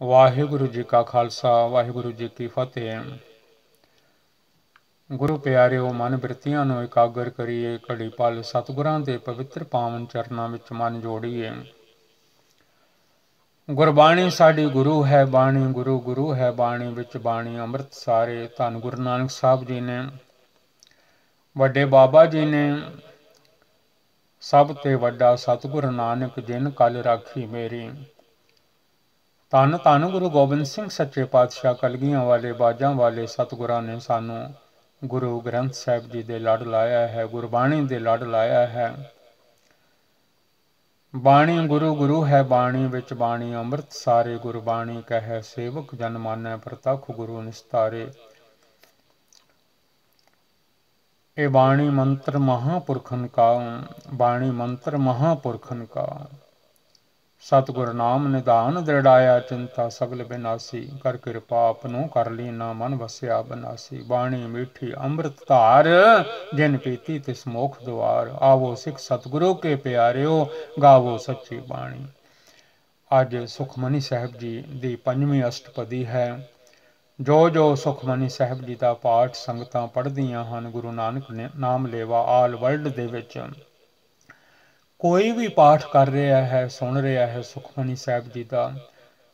ਵਾਹਿਗੁਰੂ ਜੀ ਕਾ ਖਾਲਸਾ ਵਾਹਿਗੁਰੂ ਜੀ ਕੀ ਫਤਿਹ। ਗੁਰੂ ਪਿਆਰਿਓ, ਮਨ ਬਿਰਤੀਆਂ ਨੂੰ ਇਕਾਗਰ ਕਰੀਏ, ਘੜੀ ਪਲ ਸਤਿਗੁਰਾਂ ਦੇ ਪਵਿੱਤਰ ਪਾਵਨ ਚਰਨਾਂ ਵਿੱਚ ਮਨ ਜੋੜੀਏ। ਗੁਰਬਾਣੀ ਸਾਡੀ ਗੁਰੂ ਹੈ ਬਾਣੀ, ਗੁਰੂ ਗੁਰੂ ਹੈ ਬਾਣੀ, ਵਿੱਚ ਬਾਣੀ ਅੰਮ੍ਰਿਤ ਸਾਰੇ। ਧੰਨ ਗੁਰੂ ਨਾਨਕ ਸਾਹਿਬ ਜੀ ਨੇ, ਵੱਡੇ ਬਾਬਾ ਜੀ ਨੇ, ਸਭ ਤੇ ਵੱਡਾ ਸਤਿਗੁਰ ਨਾਨਕ ਜਿਨ ਕਲ ਰਾਖੀ ਮੇਰੀ। ਧੰਨ ਧੰਨ ਗੁਰੂ ਗੋਬਿੰਦ ਸਿੰਘ ਸੱਚੇ ਪਾਤਸ਼ਾਹ, ਕਲਗੀਆਂ ਵਾਲੇ, ਬਾਜਾਂ ਵਾਲੇ ਸਤਿਗੁਰਾਂ ਨੇ ਸਾਨੂੰ ਗੁਰੂ ਗ੍ਰੰਥ ਸਾਹਿਬ ਜੀ ਦੇ ਲੜ ਲਾਇਆ ਹੈ, ਗੁਰਬਾਣੀ ਦੇ ਲੜ ਲਾਇਆ ਹੈ। ਬਾਣੀ ਗੁਰੂ ਗੁਰੂ ਹੈ ਬਾਣੀ, ਵਿੱਚ ਬਾਣੀ ਅੰਮ੍ਰਿਤ ਸਾਰੇ। ਗੁਰਬਾਣੀ ਕਹੈ ਸੇਵਕ ਜਨ ਮਾਨੈ, ਪ੍ਰਤੱਖ ਗੁਰੂ ਨਿਸਤਾਰੇ। ਇਹ ਬਾਣੀ ਮੰਤਰ ਮਹਾਂਪੁਰਖਨ ਕਾ, ਬਾਣੀ ਮੰਤਰ ਮਹਾਂਪੁਰਖਨ ਕਾ। ਸਤਿਗੁਰ ਨਾਮ ਨਿਧਾਨ ਦ੍ਰਿੜਾਇਆ, ਚਿੰਤਾ ਸਗਲ ਬਿਨਾਸੀ। ਕਰ ਕਿਰਪਾ ਆਪਨੋ ਕਰ ਲੀਨਾ, ਮਨ ਵਸਿਆ ਬਨਾਸੀ। ਬਾਣੀ ਮੀਠੀ ਅੰਮ੍ਰਿਤ ਧਾਰ, ਜਿਨ ਪੀਤੀ ਤਿਸ ਮੋਖ ਦੁਆਰ। ਆਵੋ ਸਿੱਖ ਸਤਿਗੁਰੂ ਕੇ ਪਿਆਰਿਓ, ਗਾਵੋ ਸੱਚੀ ਬਾਣੀ। ਅੱਜ ਸੁਖਮਨੀ ਸਾਹਿਬ ਜੀ ਦੀ ਪੰਜਵੀਂ ਅਸ਼ਟਪਦੀ ਹੈ। ਜੋ ਸੁਖਮਨੀ ਸਾਹਿਬ ਜੀ ਦਾ ਪਾਠ ਸੰਗਤਾਂ ਪੜ੍ਹਦੀਆਂ ਹਨ, ਗੁਰੂ ਨਾਨਕ ਨੇ ਨਾਮ ਲੇਵਾ ਆਲ ਵਰਲਡ ਦੇ ਵਿੱਚ ਕੋਈ ਵੀ ਪਾਠ ਕਰ ਰਿਹਾ ਹੈ, ਸੁਣ ਰਿਹਾ ਹੈ ਸੁਖਮਨੀ ਸਾਹਿਬ ਜੀ ਦਾ,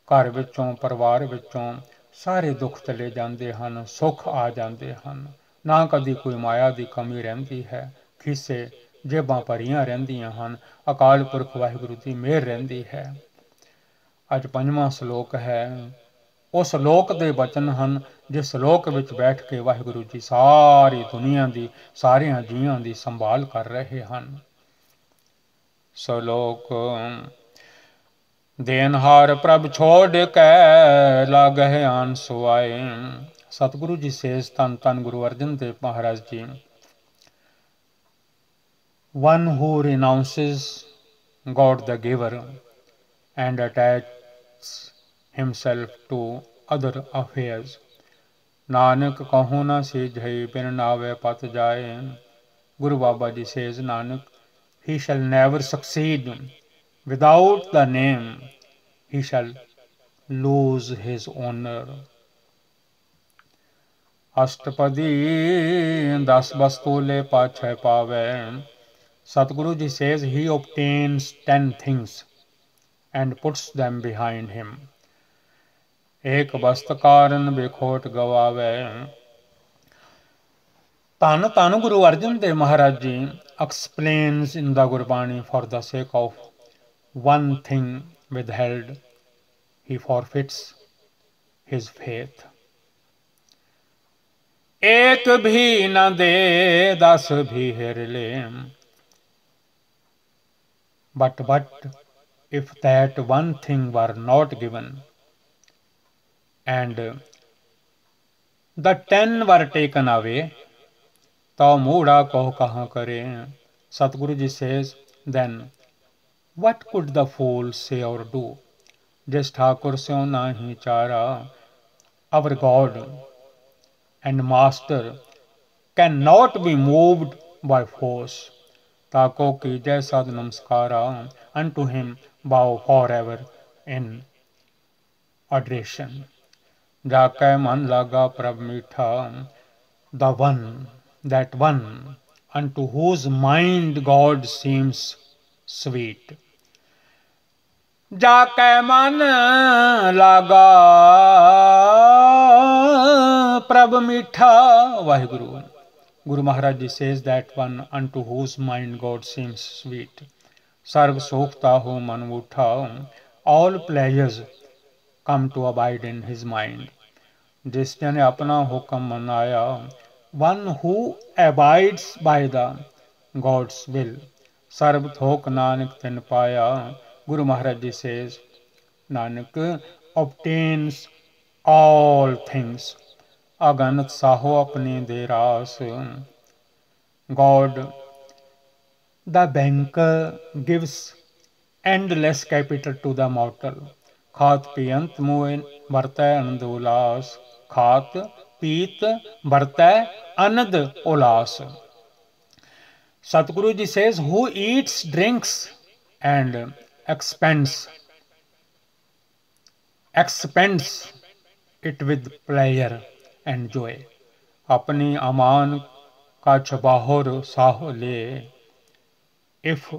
ਘਰ ਵਿੱਚੋਂ, ਪਰਿਵਾਰ ਵਿੱਚੋਂ ਸਾਰੇ ਦੁੱਖ ਚਲੇ ਜਾਂਦੇ ਹਨ, ਸੁੱਖ ਆ ਜਾਂਦੇ ਹਨ। ਨਾ ਕਦੀ ਕੋਈ ਮਾਇਆ ਦੀ ਕਮੀ ਰਹਿੰਦੀ ਹੈ, ਖੀਸੇ ਜੇਬਾਂ ਭਰੀਆਂ ਰਹਿੰਦੀਆਂ ਹਨ, ਅਕਾਲ ਪੁਰਖ ਵਾਹਿਗੁਰੂ ਦੀ ਮਿਹਰ ਰਹਿੰਦੀ ਹੈ। ਅੱਜ ਪੰਜਵਾਂ ਸ਼ਲੋਕ ਹੈ। ਉਹ ਸ਼ਲੋਕ ਦੇ ਬਚਨ ਹਨ ਜਿਸ ਸ਼ਲੋਕ ਵਿੱਚ ਬੈਠ ਕੇ ਵਾਹਿਗੁਰੂ ਜੀ ਸਾਰੀ ਦੁਨੀਆ ਦੀ, ਸਾਰਿਆਂ ਜੀਆਂ ਦੀ ਸੰਭਾਲ ਕਰ ਰਹੇ ਹਨ। ਸ਼ਲੋਕ। ਦੇਨਹਾਰ ਪ੍ਰਭ ਛੋੜ ਕੈ, ਲਾਗਹਿ ਆਨ ਸੁਆਏ। ਸਤਿਗੁਰੂ ਜੀ ਸੇਜ ਧੰਨ ਧੰਨ Guru Arjan Dev Maharaj ji. One who renounces God the giver and attaches himself to other affairs, Nanak ਕਹੋ ਨਾ ਸੀਝਈ, ਬਿਨ ਨਾਵੇ ਪਤ ਜਾਏ। ਗੁਰੂ ਬਾਬਾ ਜੀ ਸੇਜ, Nanak, he shall never succeed without the name, he shall lose his honor। ਅਸ਼ਟਪਦੀ 10 ਬਸਤੂਲੇ ਪਾਛੈ ਪਾਵੈ। Satguru ji says he obtains 10 things and puts them behind him। ਏਕ ਬਸਤ ਕਾਰਨ ਬੇਖੋਟ ਗਵਾਵੈ। ਧੰਨ ਧੰਨ Guru Arjan Dev Maharaj ji explains in the Gurbani, for the sake of one thing withheld, he forfeits his faith। एक भी न दे 10 भी हिर ले, but if that one thing were not given and the 10 were taken away, ਤਾਂ ਮੂੜਾ ਕੋ ਕਹਾਂ ਕਰੇ। Satguru ji says, then what could the fool say or do? ਜਿਸ ਠਾਕੁਰ ਸਿਉ ਨਾਹੀ ਚਾਰਾ, our God and Master cannot be moved by force। ਤਾਕੋ ਕੀਜੈ ਸਦ ਨਮਸਕਾਰਾ, unto him bow forever in adoration। ਜਾ ਕੈ ਮਨ ਲਾਗਾ ਪ੍ਰਭ ਮੀਠਾ, the one, that one unto whose mind God seems sweet। ਜਾ ਕੈ ਮਨ ਲਾਗਾ ਪ੍ਰਭ ਮੀਠਾ। Waheguru. Guru Maharaj ji says that one unto whose mind God seems sweet। ਸਰਬ ਸੁਖ ਤਾਹੋ ਮਨ ਊਠਾ, all pleasures come to abide in his mind। ਜਿਸ ਨੇ ਆਪਣਾ ਹੁਕਮ ਮਨਾਇਆ, one who abides by the God's will, ਸਰਬ ਥੋਕ ਨਾਨਕ ਤਿਨ ਪਾਇਆ। Guru Maharaj ji says, Nanak obtains all things। ਅਗਨਤ ਸਾਹੋ ਆਪਣੀ ਦੇ ਰਾਸ। God the banker gives endless capital to the mortal। ਖਾਤ ਪੀਅੰਤ ਮੋਇ ਵਰਤੈ Anand ਉਲਾਸ। ਖਾਤ ਪੀਤ ਵਰਤੈ Anand ਉਲਾਸ। Satguru ji says, who eats, drinks and expends expends it with pleasure and joy. अपनी अमान का छबाहोर साहो ले. If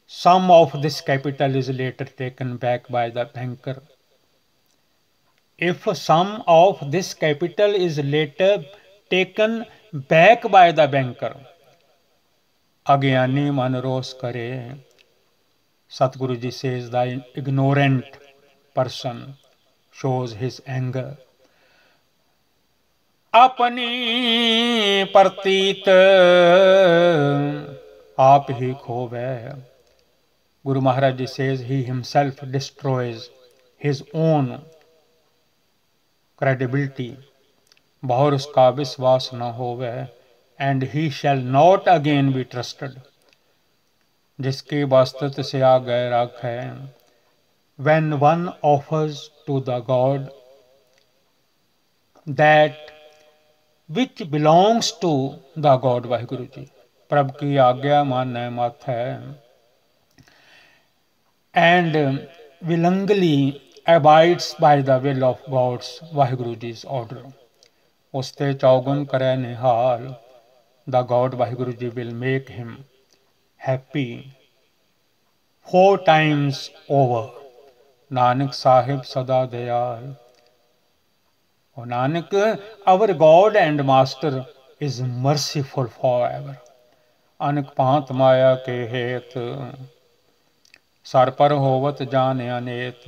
some of this capital is later taken back by the banker, if some of this capital is later taken back by the banker, अज्ञानी मन रोष करे. Satguru ji says the ignorant person shows his anger. अपनी प्रतीत आप ही खोवे. Guru Maharaj Ji says he himself destroys his own credibility. बहुर उसका विश्वास न होवे, and he shall not again be trusted. जिसकी वस्तुत से आ गए राखे. When one offers to the God that which belongs to the God, Waheguru ji, प्रभु की आज्ञा माने माथे, and willingly abides by the will of God's, Waheguru जी's order, उसते चौगुन करे निहाल, the God Waheguru ji will make him happy 4 times over. Nanak Sahib सदा Dayal. Oh Nanak, our God and Master is merciful forever. अनक पांत माया के हेत, sir पर होवत जाने अनेत.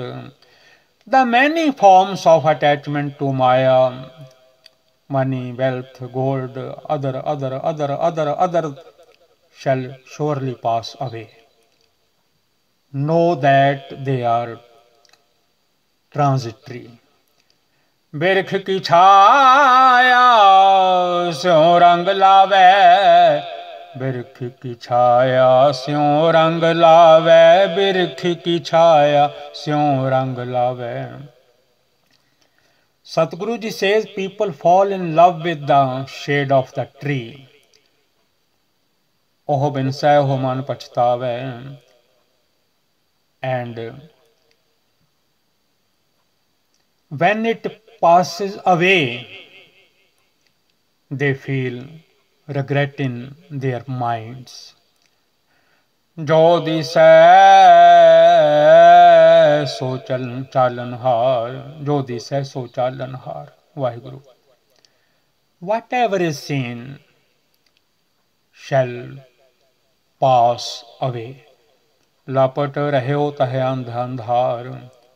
The many forms of attachment to Maya, money, wealth, gold, other shall surely pass away. Know that they are transitory. बिरख की छाया स्यों रंग लावे, बिरख की छाया स्यों रंग लावे, बिरख की छाया स्यों रंग लावे. Satguru ji says people fall in love with the shade of the tree. ओह बिन सह हो मन पछतावे. And when it passes away, they feel regret in their minds. जो दिसै सो चालनहार, जो दिसै सो चालनहार. Waheguru. Whatever is seen shall pass away. लापट रहो तह अंधा अंधार.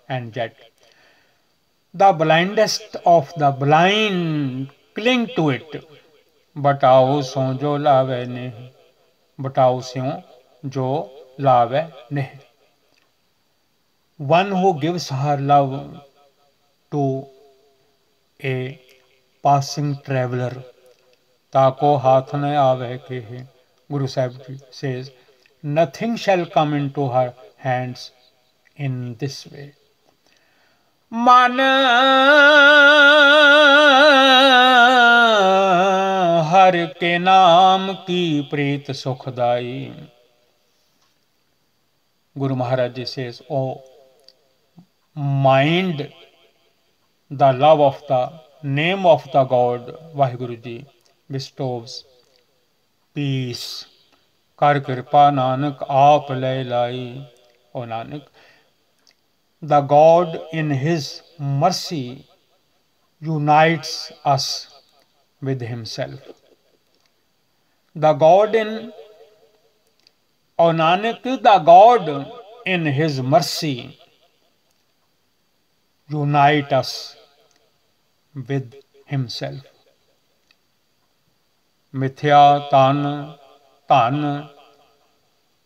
And yet the blindest of the blind cling to it. बटाओ सो जो लावे ने, बटाओ स्यों जो लावे ने. One who gives her love to a passing traveler, ताको हाथ न आवे के. Guru Sahib says nothing shall come into her hands in this way. मन हर के नाम की प्रीत सुखदाई. Guru Maharaj Ji says, oh, mind the love of the name of the God. Vaheguru Ji bestows peace. कर कृपा नानक आप ले लाई. O Nanak, the God in His mercy unites us with Himself. The God in, O Nanak, the God in His mercy unite us with Himself. मिथ्या तान धन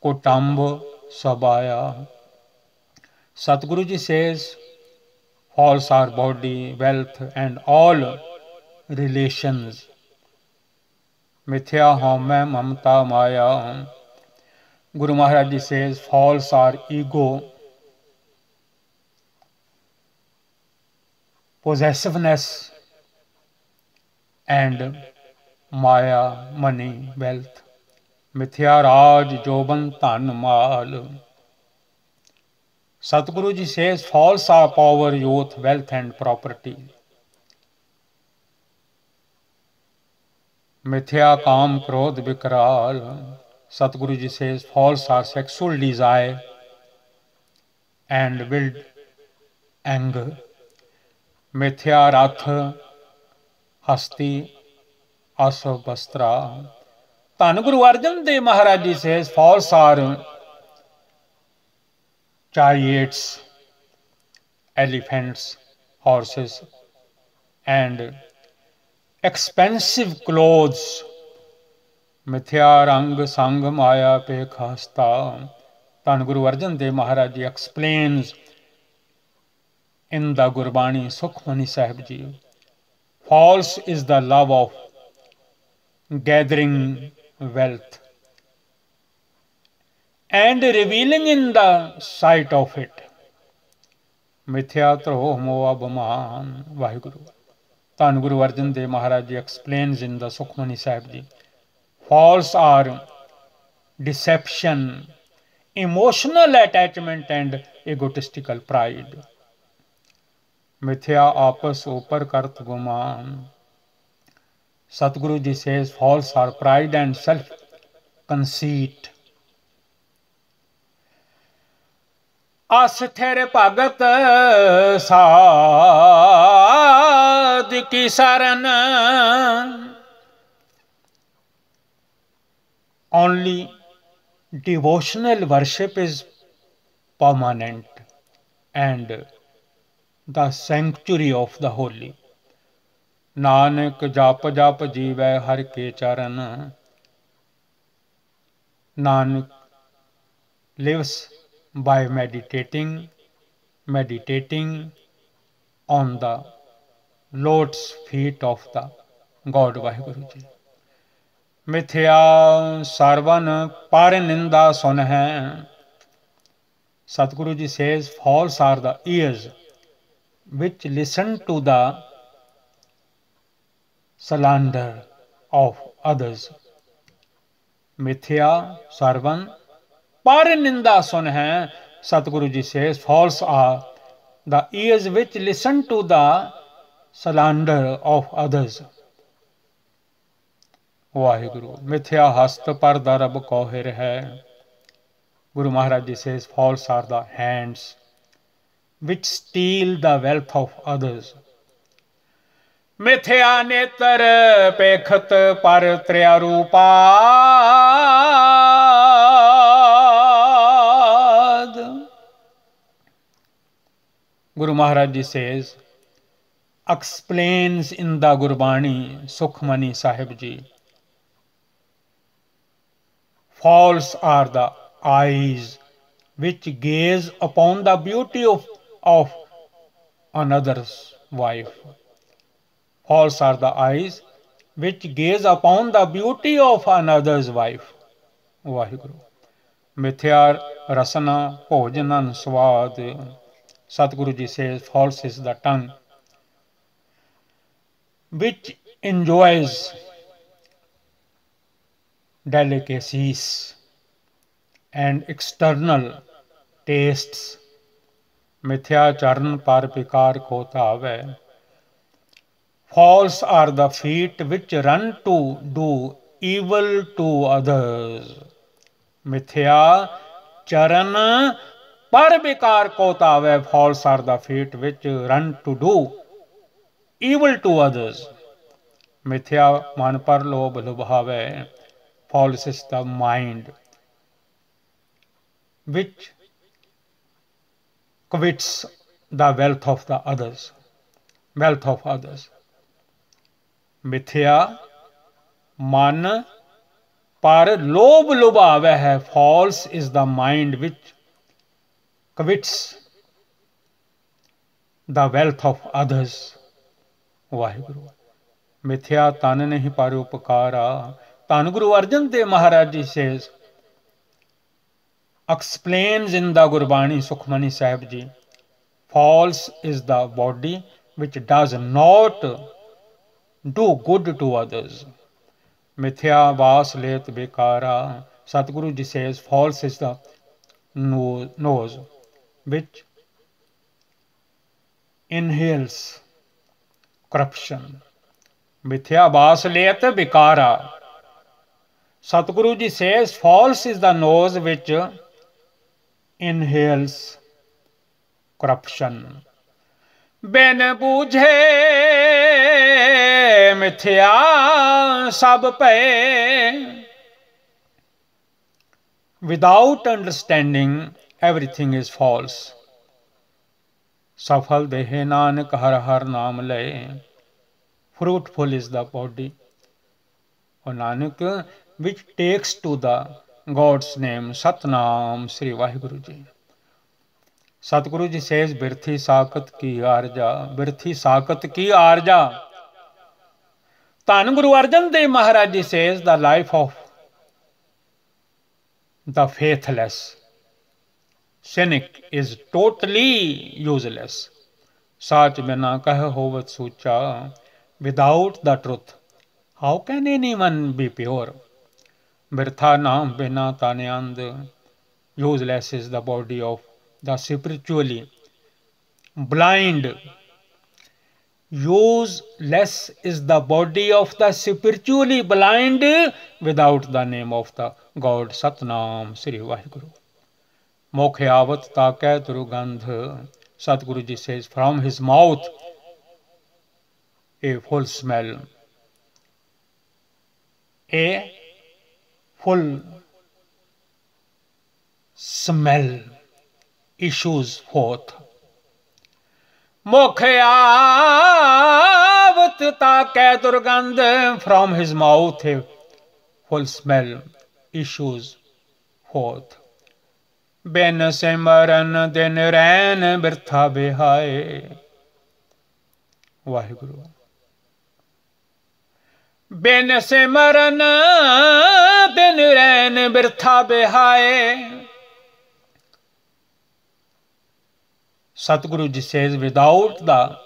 कुटुंब सबाया. Satguru Ji says false are body, wealth and all relations. Mithya home mamta maya. Guru Maharaj Ji says false are ego, possessiveness and maya, money, wealth. Mithya raj joban tan mal. Satguru ji says, false are power, youth, wealth and property. Mithya, काम, क्रोध, विकराल. Satguru ji says, false are sexual desire and wild anger. Mithya, rath, hasti, asva, bastra. ਧੰਨ Guru Arjan Dev Maharaj ji says, false are chariots, elephants, horses, and expensive clothes. Mithya, rang, sang, maya, pekhasta. ਧੰਨ Guru Arjan Dev Maharaj ji explains in the Gurbani Sukhmani Sahib ji, false is the love of gathering wealth and revealing in the sight of it. Mithya, troh, moh, abman. Vaheguru. ਧੰਨ Guru Arjan Dev Maharaj ji explains in the Sukhmani Sahib ji, false are deception, emotional attachment and egotistical pride. Mithya, apas, upar, kart, guman. Satguru ji says, false are pride and self-conceit. अस्थिर भगत साध की शरण. Only devotional worship is permanent and the sanctuary of the holy. Nanak jap jap jeevai har ke charan. Nanak lives by meditating on the Lord's feet of the God. Vaheguru ji. Mithya, sarvan par ninda sun hai. Satguru ji says, false are the ears which listen to the slander of others. Mithya, sarvan par ninda sun hai. Satguru ji says, false are the ears which listen to the slander of others. Vaheguru. Mithya, hast par darab kohir hai. Guru Maharaj ji says, false are the hands which steal the wealth of others. Mithya, netar pekhat par triya rupad. Guru Maharaj ji says, explains in the Gurbani Sukhmani Sahib ji, false are the eyes which gaze upon the beauty of another's wife. False are the eyes which gaze upon the beauty of another's wife. Vaheguru. Mithya, rasana, bhojanan, swad. Satguru ji says, false is the tongue which enjoys delicacies and external tastes. Mithya, charan par pikar ko taave. False are the feet which run to do evil to others. Mithya, charan par vikar ko taave. False are the feet which run to do evil to others. Mithya, man par lobh lubhave. False is the mind which covets the wealth of the others. Mithya, man par lobh lubhave hai. False is the mind which covets the wealth of others. Vaheguru. Mithya, tan nahi par upakara. Dhann Guru Arjan Dev Maharaj ji says, explains in the Gurbani Sukhmani Sahib ji, false is the body which does not do good to others. Mithya, vas let bekara. Satguru ji says, false is the nose which inhales corruption. Mithya Basalet Vikara. Satguru Ji says false is the nose which inhales corruption. बिन बूझे मिथ्या सब पे. Without understanding, everything is false. सफल देहे नानक हर हर नाम ले. Fruitful is the body, O Nanak, which takes to the God's name, Satnam Sri Vaheguru Ji. Satguru Ji says, Birthi Sakat ki arja, Birthi Sakat ki arja. Dhan Guru Arjan Dev Maharaj Ji says, the life of the faithless cynic is totally useless. Sach bina kah hovat sucha. Without the truth, how can anyone be pure? Birtha naam bina tanyand. Useless is the body of the spiritually blind. Useless is the body of the spiritually blind without the name of the God Satnam Sri Vaheguru. Mokhe avat takai durugandh. Satguru Ji says, from his mouth a full smell, a full smell issues forth. Mokhe avat takai durgandh. From his mouth a full smell issues forth. Ben simran din rain birtha behaye. Vaheguru. Ben simran din rain birtha behaye. Satguru Ji says, without the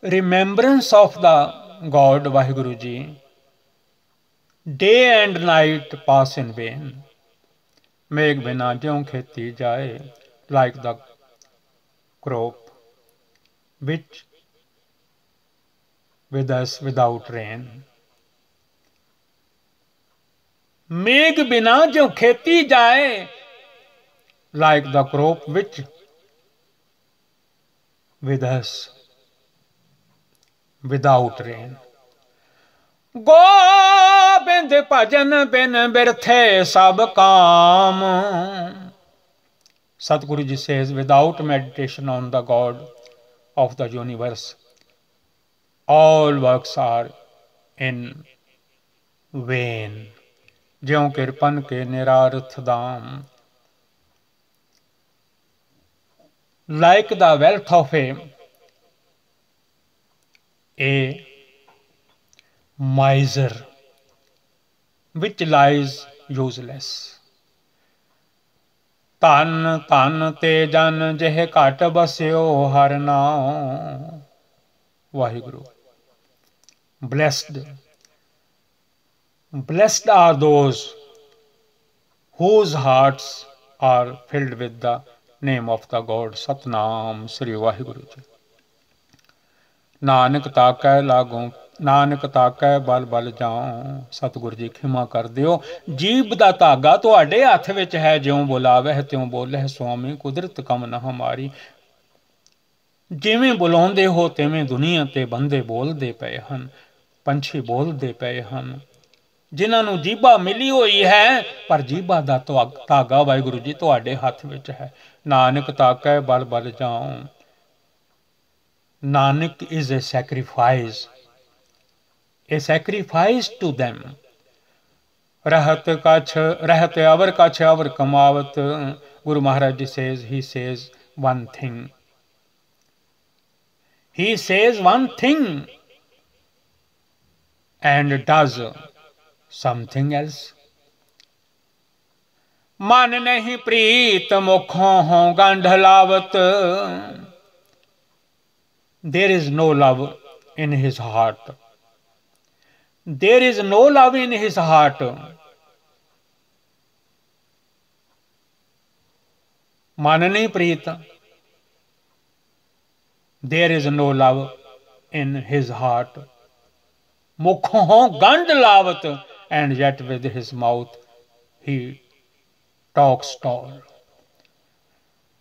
remembrance of the God Vaheguru Ji, day and night pass in vain. Megh bina jyon kheti jaye, like the crop which with us without rain. Megh bina jyon kheti jaye, like the crop which with us without rain. Gobind bhajan bin birthe sab kaam. Satguru Ji says, without meditation on the God of the universe, all works are in vain. Jyon kirpan ke nirarth dham. Like the wealth of a miser, which lies useless. Tan tan te jan jeh kat basyo har nao. Vaheguru. Blessed. Blessed are those whose hearts are filled with the name of the God Satnam Sri Vaheguru Ji. Nanak ताकै लागों, नानक ताकै बल बल जाऊं. सतगुर जी खिमा कर दियो. जीभ दा धागा तुहाडे हत्थ विच है, ज्यों बुलावै त्यों बोलै स्वामी, कुदरत कम न हमारी. जिवें बुलाउंदे हो तिवें दुनिया ते बंदे बोलदे पए हन, पंछी बोलदे पए हन. जिन्हां नूं जीभा मिली होई है, पर जीभा दा धागा वाहिगुरू जी तुहाडे हत्थ विच है. नानक ताकै बल बल जाऊं. Nanak is a sacrifice to them. Rahat avar kach avar kamavat. Guru Maharaj Ji says, he says one thing. He says one thing and does something else. Man nahi preet mukhon ho gandhalavat. There is no love in his heart. There is no love in his heart. Man nahi preet. There is no love in his heart. Mukho gand lavat, and yet with his mouth he talks tall.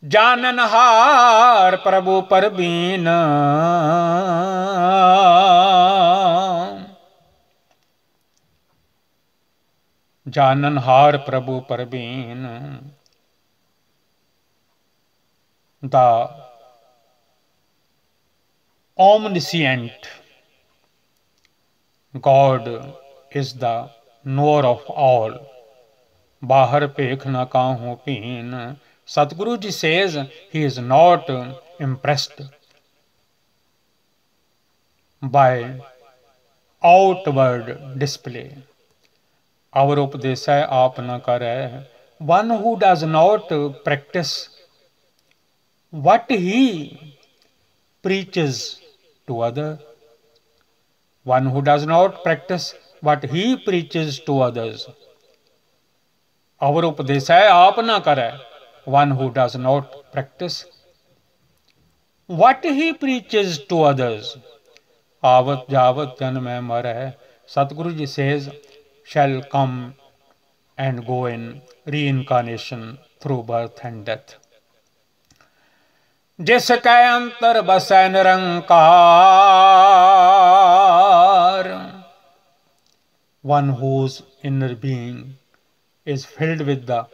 जाननहार Prabhu Parbin, जाननहार Prabhu Parbin. The omniscient God is the knower of all. Bahar pekh na kahu peen. Sadhguruji says he is not impressed by outward display. Our Upadesha aap na kare. One who does not practice what he preaches to others, one who does not practice what he preaches to others. Our Upadesha aap na kare. One who does not practice what he preaches to others. Avat javat janme mare. Sadhguruji says shall come and go in reincarnation through birth and death. जिसके अंतर बसे निरंकार. One whose inner being is filled with the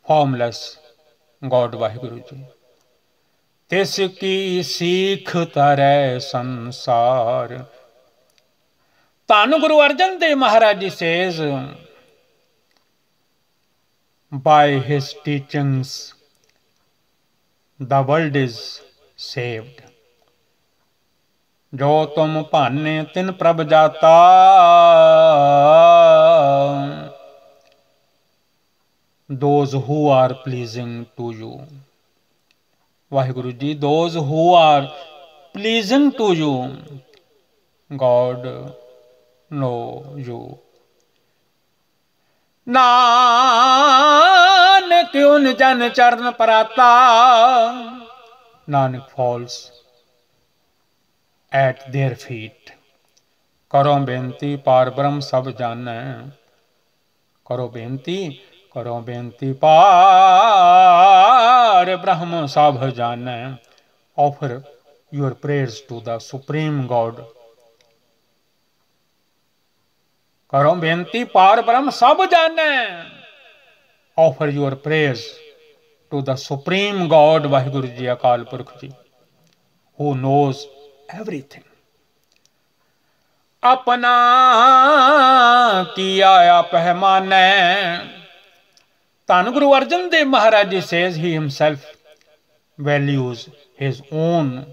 formless God Vaheguru Ji. तिसकी सीख तरे संसार. Dhanu Guru Arjan Dev Maharaj Ji says, by his teachings the world is saved. जो तुम भाने तिन प्रभ जाता. Those who are pleasing to you. Vaheguru Ji, those who are pleasing to you, God know you. Nanak un jan charan parata. Nanak falls at their feet. Karo benti par brahm sab jane. Karo benti par brahm sab jane. Offer your prayers to the Supreme God. Karo benti par brahm sab jane. Offer your prayers to the Supreme God Vaheguru Ji Akal Purkh Ji, who knows everything. Apna kiya apah mane. Dhanu Guru Arjan Dev Maharaj Ji says he himself values his own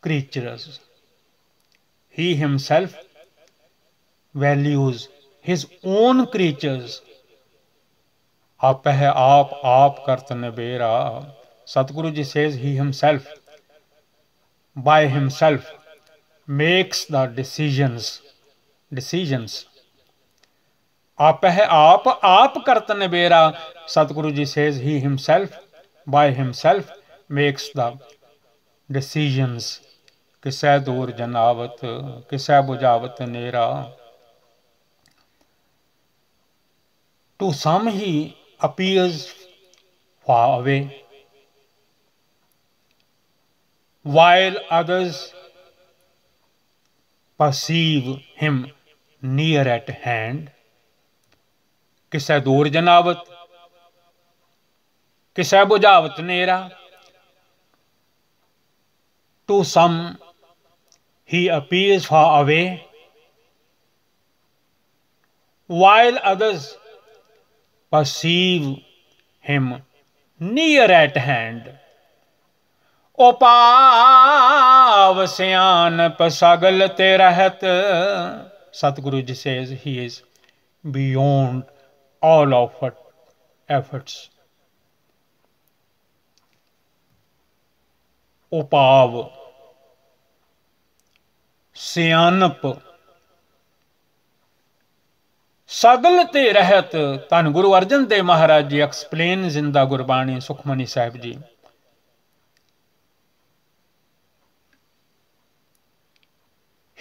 creatures. He himself values his own creatures. Apah aap kart nibera. Sadhguru Ji says he himself, by himself, makes the decisions. Apah aap kart nibera. Sadhguru Ji says he himself, by himself, makes the decisions. Kisai dur janavat, kisai bujavat nera. To some he appears far away, while others perceive him near at hand. Kisai dur janavat, kisai bujavat nera. To some he appears far away, while others perceive him near at hand. Opav syan pasagal te rahat. Satguru Ji says he is beyond all of efforts. Opav syanap Sagal te rahat. Dhanu Guru Arjan Dev Maharaj Ji explains in the Gurbani Sukhmani Sahib Ji.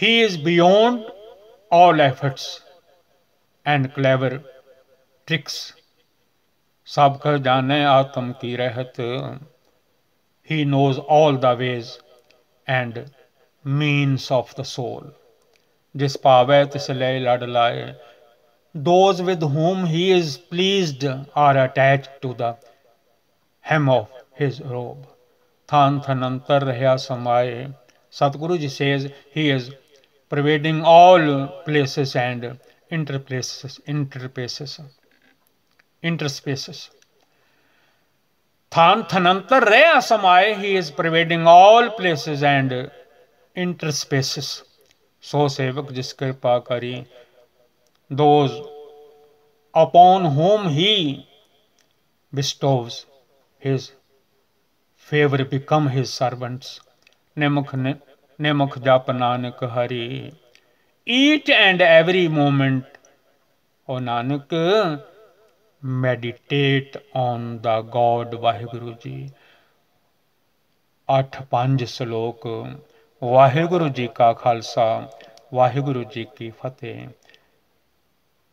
He is beyond all efforts and clever tricks. सब खजाने आत्म की रहत. He knows all the ways and means of the soul. जिस पावै तिस लय लड़ लाए. Those with whom he is pleased are attached to the hem of his robe. Than thanantar rahya samaye. Satguru ji says he is pervading all places and interspaces. Than thanantar rahya samaye. He is pervading all places and interspaces. So sevak jis kripa kari. Those upon whom he bestows his favor become his servants. Nimukh jap Nanak Hari. Each and every moment, O Nanak, meditate on the God Vaheguru Ji. 8-5 श्लोक. वाहिगुरु जी का खालसा, वाहिगुरु जी की फतेह।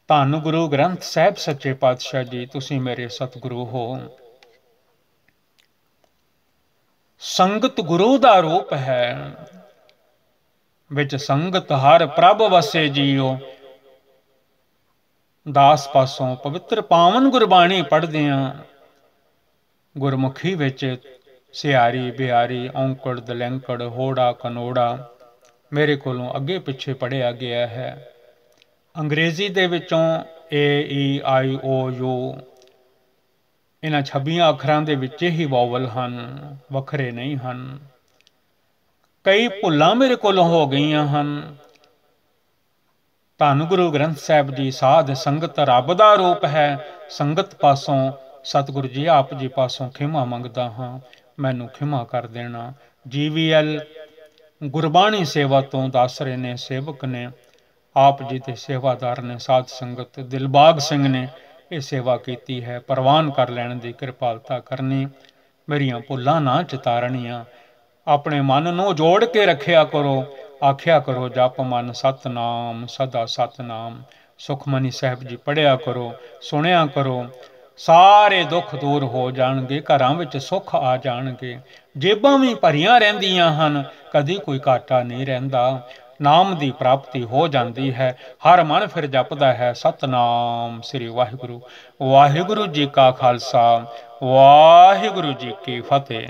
ਧੰਨ ਗੁਰੂ ਗ੍ਰੰਥ ਸਾਹਿਬ ਸੱਚੇ ਪਾਤਸ਼ਾਹ ਜੀ, ਤੁਸੀਂ ਮੇਰੇ ਸਤਿਗੁਰੂ ਹੋ। ਸੰਗਤ ਗੁਰੂ ਦਾ ਰੂਪ ਹੈ, ਵਿੱਚ ਸੰਗਤ ਹਰ ਪ੍ਰਭ ਵਸੇ ਜੀਓ। ਦਾਸ ਪਾਸੋਂ ਪਵਿੱਤਰ ਪਾਵਨ ਗੁਰਬਾਣੀ ਪੜ੍ਹਦੇ ਹਾਂ। ਗੁਰਮੁਖੀ ਵਿੱਚ ਸਿਆਰੀ ਬਿਹਾਰੀ ਔਂਕੜ ਦਲੈਂਕੜ ਹੋੜਾ ਕਨੋੜਾ ਮੇਰੇ ਕੋਲੋਂ ਅੱਗੇ ਪਿੱਛੇ ਪੜ੍ਹਿਆ ਗਿਆ ਹੈ। ਅੰਗਰੇਜ਼ੀ ਦੇ ਵਿੱਚੋਂ AEIOU ਇਹਨਾਂ 26 ਅੱਖਰਾਂ ਦੇ ਵਿੱਚ ਹੀ ਵੋਵਲ ਹਨ, ਵੱਖਰੇ ਨਹੀਂ ਹਨ। ਕਈ ਭੁੱਲਾਂ ਮੇਰੇ ਕੋਲੋਂ ਹੋ ਗਈਆਂ ਹਨ। ਧੰਨ ਗੁਰੂ ਗ੍ਰੰਥ ਸਾਹਿਬ ਜੀ ਸਾਧ ਸੰਗਤ ਰੱਬ ਦਾ ਰੂਪ ਹੈ। ਸੰਗਤ ਪਾਸੋਂ ਸਤਿਗੁਰੂ ਜੀ ਆਪ ਜੀ ਪਾਸੋਂ ਖਿਮਾ ਮੰਗਦਾ ਹਾਂ, ਮੈਨੂੰ ਖਿਮਾ ਕਰ ਦੇਣਾ। GVL ਗੁਰਬਾਣੀ ਸੇਵਾ ਤੋਂ ਦੱਸ ਰਹੇ ਨੇ ਸੇਵਕ ਨੇ, ਆਪ ਜੀ ਦੇ ਸੇਵਾਦਾਰ ਨੇ, ਸਾਧ ਸੰਗਤ ਦਿਲਬਾਗ ਸਿੰਘ ਨੇ ਇਹ ਸੇਵਾ ਕੀਤੀ ਹੈ। ਪ੍ਰਵਾਨ ਕਰ ਲੈਣ ਦੀ ਕਿਰਪਾਲਤਾ ਕਰਨੀ, ਮੇਰੀਆਂ ਭੁੱਲਾਂ ਨਾ ਚਿਤਾਰਨੀਆਂ। ਆਪਣੇ ਮਨ ਨੂੰ ਜੋੜ ਕੇ ਰੱਖਿਆ ਕਰੋ, ਆਖਿਆ ਕਰੋ ਜਪ ਮਨ ਸਤਨਾਮ ਸਦਾ ਸਤਨਾਮ। ਸੁਖਮਨੀ ਸਾਹਿਬ ਜੀ ਪੜ੍ਹਿਆ ਕਰੋ, ਸੁਣਿਆ ਕਰੋ, ਸਾਰੇ ਦੁੱਖ ਦੂਰ ਹੋ ਜਾਣਗੇ, ਘਰਾਂ ਵਿੱਚ ਸੁੱਖ ਆ ਜਾਣਗੇ। ਜੇਬਾਂ ਵੀ ਭਰੀਆਂ ਰਹਿੰਦੀਆਂ ਹਨ, ਕਦੀ ਕੋਈ ਘਾਟਾ ਨਹੀਂ ਰਹਿੰਦਾ। ਨਾਮ ਦੀ ਪ੍ਰਾਪਤੀ ਹੋ ਜਾਂਦੀ ਹੈ। ਹਰ ਮਨ ਫਿਰ ਜਪਦਾ ਹੈ ਸਤਨਾਮ ਸ੍ਰੀ ਵਾਹਿਗੁਰੂ। ਵਾਹਿਗੁਰੂ ਜੀ ਕਾ ਖਾਲਸਾ, ਵਾਹਿਗੁਰੂ ਜੀ ਕੀ ਫਤਿਹ।